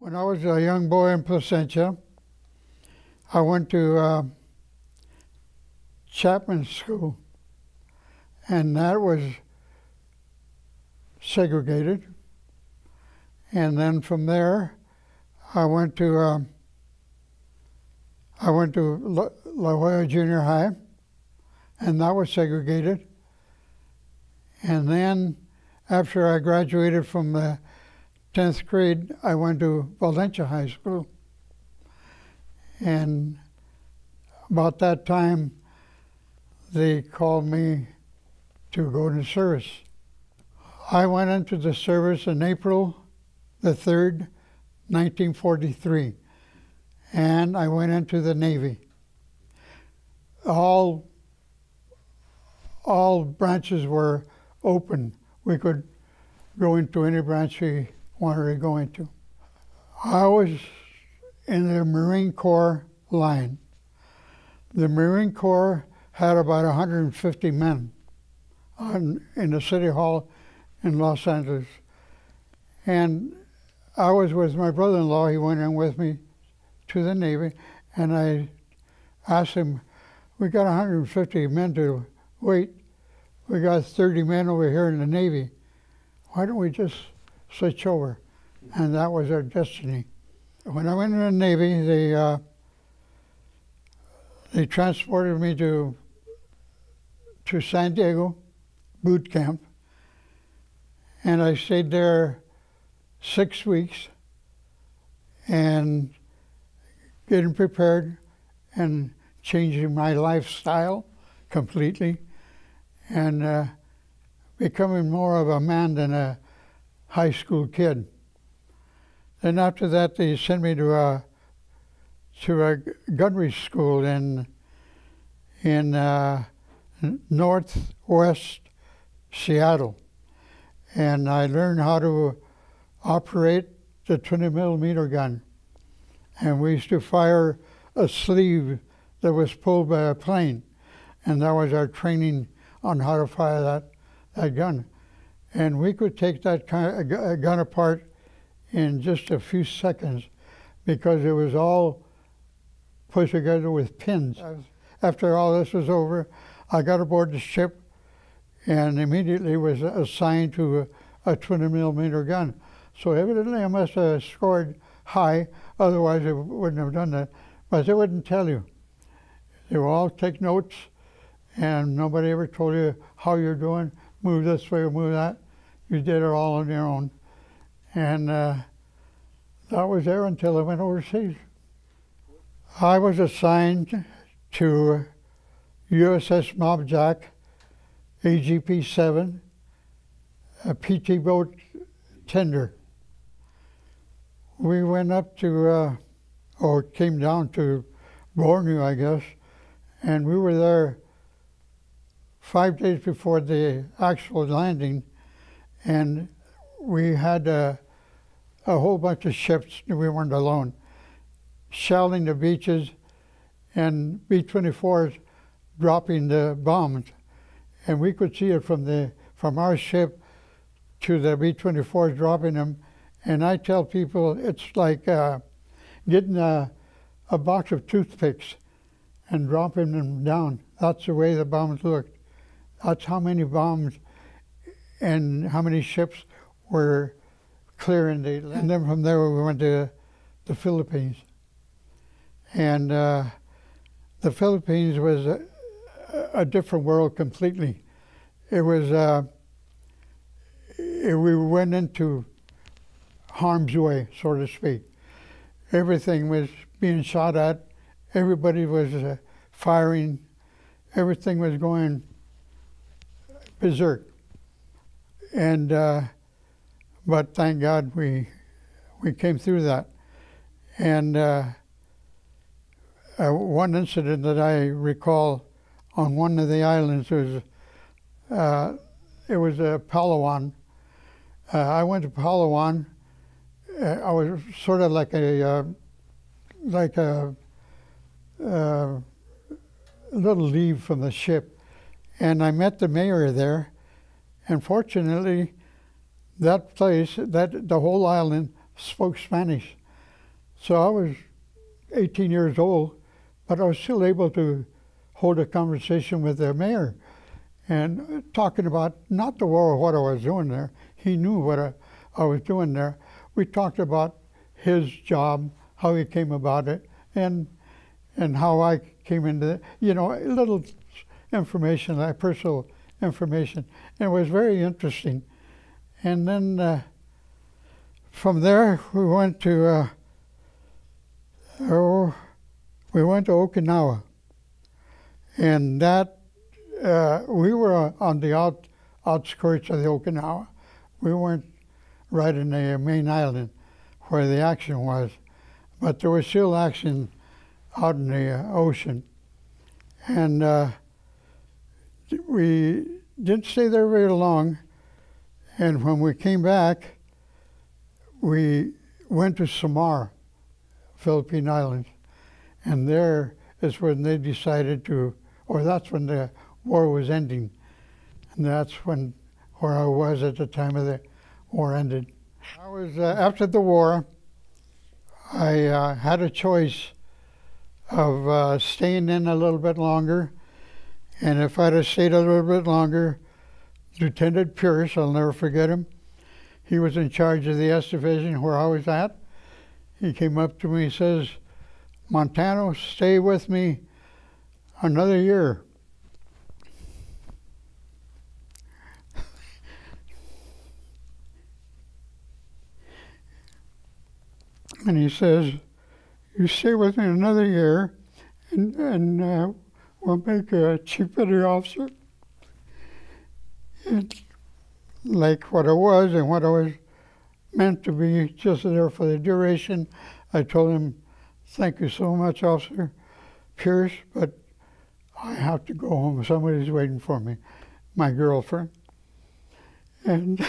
When I was a young boy in Placentia, I went to Chapman School, and that was segregated. And then from there, I went to La Jolla Junior High, and that was segregated. And then, after I graduated from the 10th grade, I went to Valencia High School. And about that time, they called me to go into service. I went into the service on April the 3rd, 1943, and I went into the Navy. All branches were open. We could go into any branch we wanted to go into. I was in the Marine Corps line. The Marine Corps had about 150 men in the City Hall in Los Angeles. And I was with my brother-in-law. He went in with me to the Navy, and I asked him, we got 150 men to wait. We got 30 men over here in the Navy. Why don't we just switch over? And that was our destiny. When I went in the Navy, they transported me to San Diego boot camp, and I stayed there 6 weeks and getting prepared and changing my lifestyle completely and becoming more of a man than a high school kid. Then after that, they sent me to a gunnery school in northwest Seattle, and I learned how to operate the 20-millimeter gun. And we used to fire a sleeve that was pulled by a plane, and that was our training on how to fire that gun. And we could take that gun apart in just a few seconds because it was all put together with pins. After all this was over, I got aboard the ship and immediately was assigned to a 20-millimeter gun. So evidently I must have scored high, otherwise I wouldn't have done that. But they wouldn't tell you. They would all take notes, and nobody ever told you how you're doing, move this way or move that. You did it all on your own. And that was there until I went overseas. I was assigned to USS Mob Jack, AGP-7, a PT boat tender. We went up to, or came down to Borneo, I guess, and we were there 5 days before the actual landing, and we had a whole bunch of ships, we weren't alone, shelling the beaches and B-24s dropping the bombs. And we could see it from our ship to the B-24s dropping them. And I tell people it's like getting a box of toothpicks and dropping them down. That's the way the bombs looked. That's how many bombs and how many ships were clearing the land. And then from there we went to the Philippines. And the Philippines was a different world completely. It was, we went into harm's way, so to speak. Everything was being shot at. Everybody was firing. Everything was going berserk. And, but thank God we came through that. And one incident that I recall on one of the islands was, it was Palawan. I went to Palawan. I was sort of like a little leave from the ship, and I met the mayor there. And fortunately, that place, the whole island spoke Spanish. So I was 18 years old, but I was still able to hold a conversation with the mayor and talking about not the war or what I was doing there. He knew what I was doing there. We talked about his job, how he came about it, and how I came into it. You know, little information, like personal information. And it was very interesting. And then from there, we went to Okinawa. And that, we were on the outskirts of the Okinawa. We weren't right in the main island where the action was, but there was still action out in the ocean. And we didn't stay there very long, and when we came back, we went to Samar, Philippine Islands, and there is when they decided to, or that's when the war was ending, and that's where I was at the time of the war ended. I was, after the war, I had a choice of staying in a little bit longer, and if I'd have stayed a little bit longer, Lieutenant Pierce, I'll never forget him, he was in charge of the S Division where I was at. He came up to me and says, "Montano, stay with me another year." And he says, "You stay with me another year, and we'll make you a chief petty officer." And like what I was and what I was meant to be, just there for the duration, I told him, "Thank you so much, Officer Pierce, but I have to go home. Somebody's waiting for me, my girlfriend." And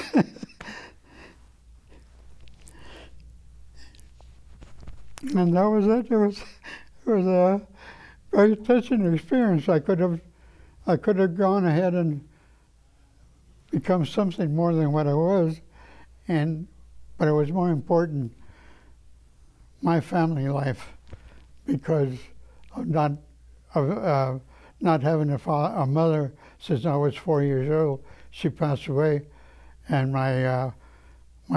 and that was it. It was a very touching experience. I could have gone ahead and become something more than what I was, but it was more important my family life, because of not having a mother since I was 4 years old. She passed away, and my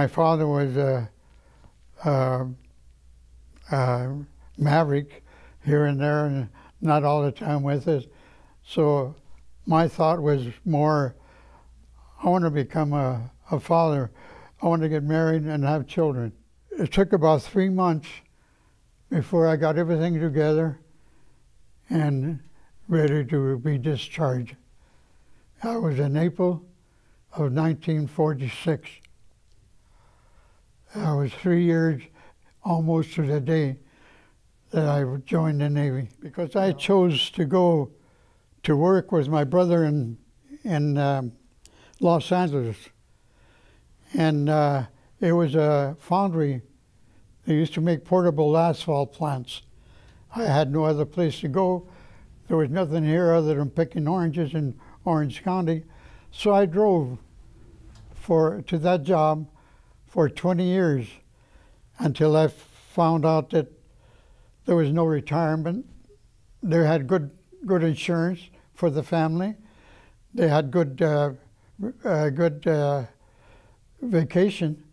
father was a maverick here and there, and not all the time with us. So my thought was more, I want to become a father. I want to get married and have children. It took about 3 months before I got everything together and ready to be discharged. That was in April of 1946. I was 3 years almost to the day that I joined the Navy, because I chose to go to work with my brother in Los Angeles. And it was a foundry. They used to make portable asphalt plants. I had no other place to go. There was nothing here other than picking oranges in Orange County. So I drove to that job for 20 years until I found out that there was no retirement. They had good insurance for the family. They had good vacation,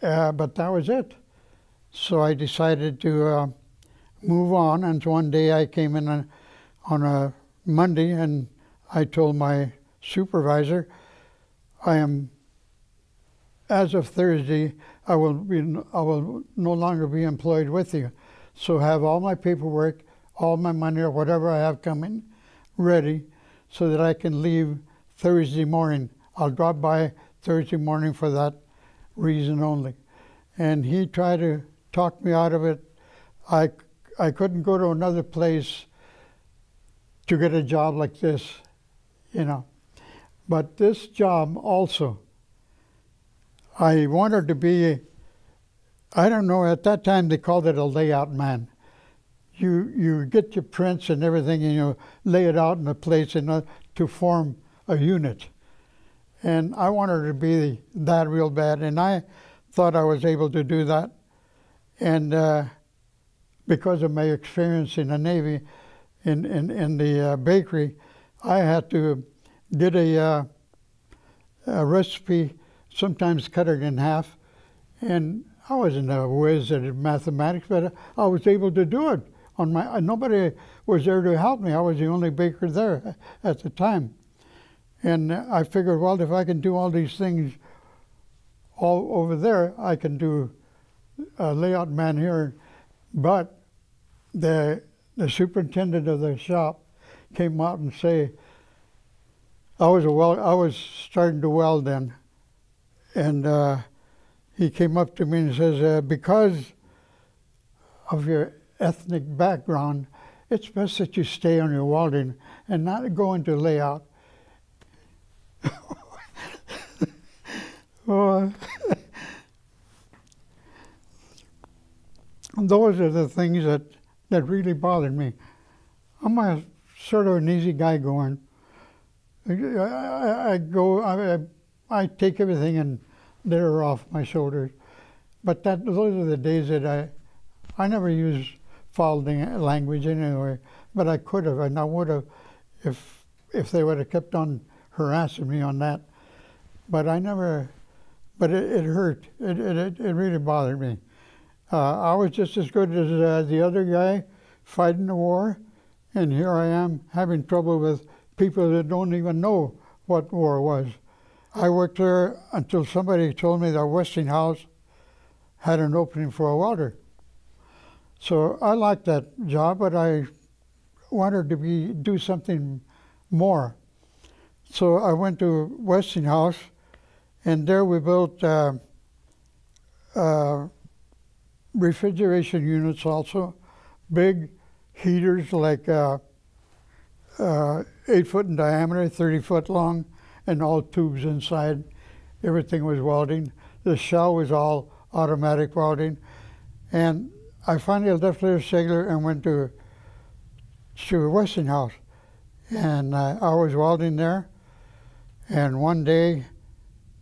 but that was it. So I decided to move on, and one day I came in on a Monday, and I told my supervisor, as of Thursday, I will no longer be employed with you. So have all my paperwork, all my money, or whatever I have coming, ready, so that I can leave Thursday morning. I'll drop by Thursday morning for that reason only. And he tried to talk me out of it. I couldn't go to another place to get a job like this, you know. But this job also, I wanted to be, I don't know, at that time they called it a layout man. You get your prints and everything, and you lay it out in a place to form a unit. And I wanted to be that real bad, and I thought I was able to do that. And because of my experience in the Navy, in the bakery, I had to get a recipe, sometimes cut it in half, and I wasn't a whiz at mathematics, but I was able to do it. On my, nobody was there to help me. I was the only baker there at the time. And I figured, well, if I can do all these things all over there, I can do a layout man here. But the superintendent of the shop came out and say, I was starting to weld then, and he came up to me and says, because of your ethnic background, it's best that you stay on your welding and not go into layout. Oh, those are the things that really bothered me. I'm a sort of an easy guy going. I take everything and let her off my shoulders. But those are the days that I never used foul language anyway, but I could have, and I would have if they would have kept on harassing me on that. But I never, but it hurt. It really bothered me. I was just as good as the other guy fighting the war, and here I am having trouble with people that don't even know what war was. I worked there until somebody told me that Westinghouse had an opening for a welder. So I liked that job, but I wanted to do something more. So I went to Westinghouse, and there we built refrigeration units also, big heaters like 8 foot in diameter, 30 foot long, and all tubes inside. Everything was welding. The shell was all automatic welding. And I finally left there Segler and went to Westinghouse. And I was welding there. And one day,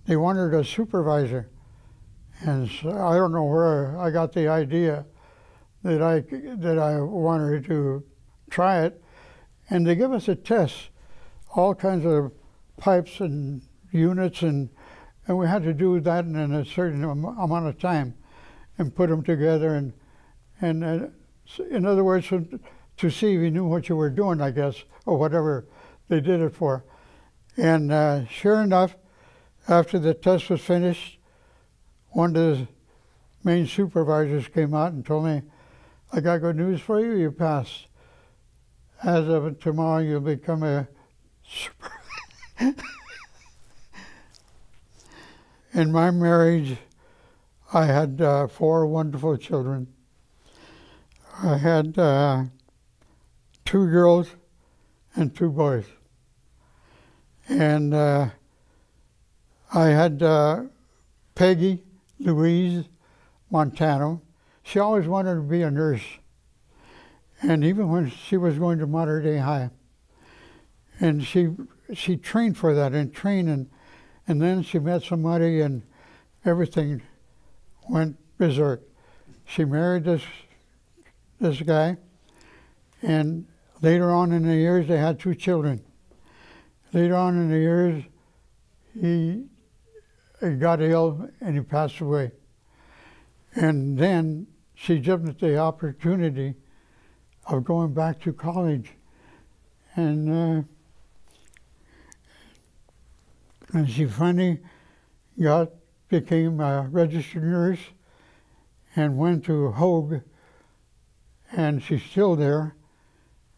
they wanted a supervisor. And so I don't know where I got the idea that I wanted to try it. And they give us a test, all kinds of pipes and units, and we had to do that in a certain amount of time and put them together. And in other words, to see if you knew what you were doing, I guess, or whatever they did it for. And sure enough, after the test was finished, one of the main supervisors came out and told me, I got good news for you, you passed. As of tomorrow, you'll become a super. In my marriage, I had 4 wonderful children. I had 2 girls and 2 boys. And I had Peggy Louise Montano. She always wanted to be a nurse. And even when she was going to Modern Day High, and she trained for that and trained, and then she met somebody and everything went berserk. She married this guy, and later on in the years they had 2 children. Later on in the years he got ill and he passed away. And then she jumped at the opportunity of going back to college, and she finally became a registered nurse and went to Hogue, and she's still there,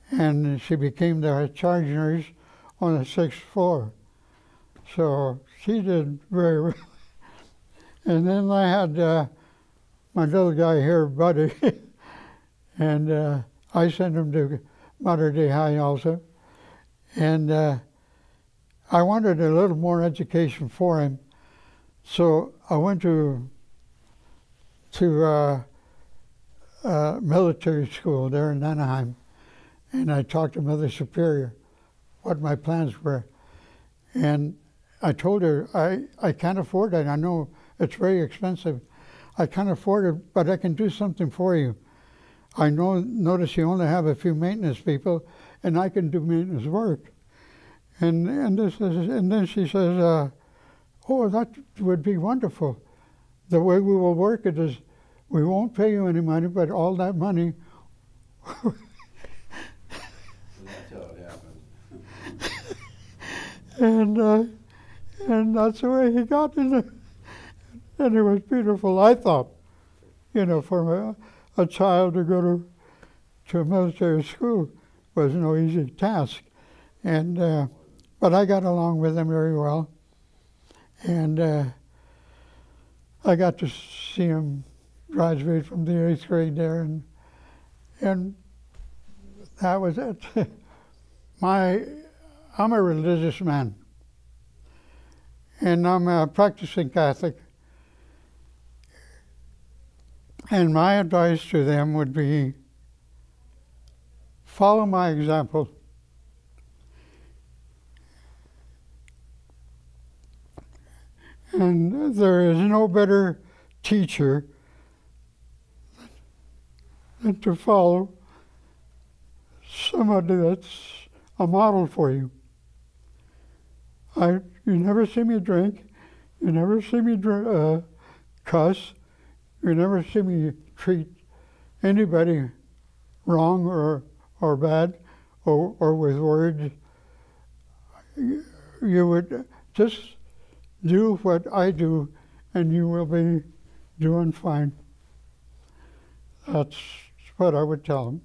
and she became the charge nurse on the 6th floor. So she did very well. And then I had my little guy here, Buddy, and I sent him to Modern Day High also. And I wanted a little more education for him. So I went to military school there in Anaheim, and I talked to Mother Superior what my plans were. And I told her, I can't afford that. I know it's very expensive. I can't afford it, but I can do something for you. I notice you only have a few maintenance people, and I can do maintenance work. And then she says, oh, that would be wonderful. The way we will work it is we won't pay you any money, but all that money. That's how it happened. And that's the way he got in it. And it was beautiful. I thought, for a child to go to a military school was no easy task. And but I got along with him very well. And I got to see him graduate from the 8th grade there, and that was it. I'm a religious man, and I'm a practicing Catholic. And my advice to them would be, follow my example. And there is no better teacher than to follow somebody that's a model for you. You never see me drink. You never see me cuss. You never see me treat anybody wrong or bad or with words. You would just do what I do, and you will be doing fine. That's what I would tell them.